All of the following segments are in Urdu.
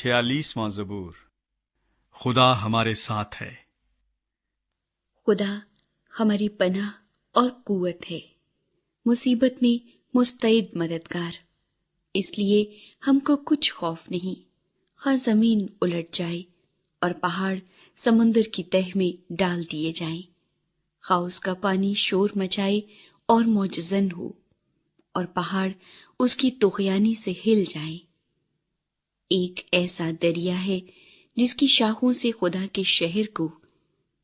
46واں زبور۔ خدا ہمارے ساتھ ہے۔ خدا ہماری پناہ اور قوت ہے، مصیبت میں مستعد مددگار، اس لیے ہم کو کچھ خوف نہیں، خواہ زمین الٹ جائے اور پہاڑ سمندر کی تہ میں ڈال دیے جائیں، خواہ اس کا پانی شور مچائے اور موجزن ہو اور پہاڑ اس کی طغیانی سے ہل جائیں۔ ایک ایسا دریا ہے جس کی شاخوں سے خدا کے شہر کو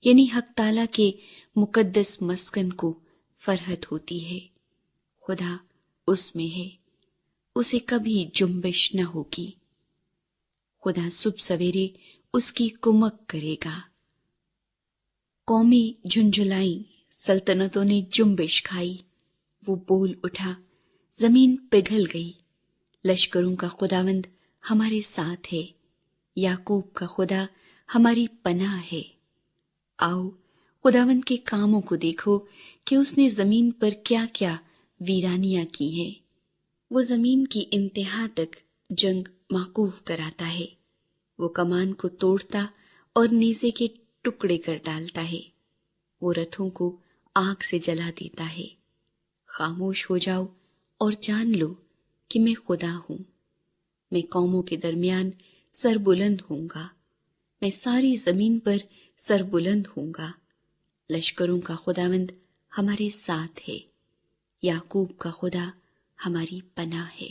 یعنی حق تعالیٰ کے مقدس مسکن کو فرحت ہوتی ہے۔ خدا اس میں ہے، اسے کبھی جنبش نہ ہوگی۔ خدا صبح سویرے اس کی کمک کرے گا۔ قومیں جھنجھلائیں، سلطنتوں نے جنبش کھائی، وہ بول اٹھا، زمین پگھل گئی۔ لشکروں کا خداوند ہمارے ساتھ ہے، یعقوب کا خدا ہماری پناہ ہے۔ آؤ خداوند کے کاموں کو دیکھو کہ اس نے زمین پر کیا کیا ویرانیاں کی ہیں۔ وہ زمین کی انتہا تک جنگ موقوف کراتا ہے، وہ کمان کو توڑتا اور نیزے کے ٹکڑے کر ڈالتا ہے، وہ رتھوں کو آگ سے جلا دیتا ہے۔ خاموش ہو جاؤ اور جان لو کہ میں خدا ہوں۔ میں قوموں کے درمیان سر بلند ہوں گا، میں ساری زمین پر سر بلند ہوں گا۔ لشکروں کا خداوند ہمارے ساتھ ہے، یعقوب کا خدا ہماری پناہ ہے۔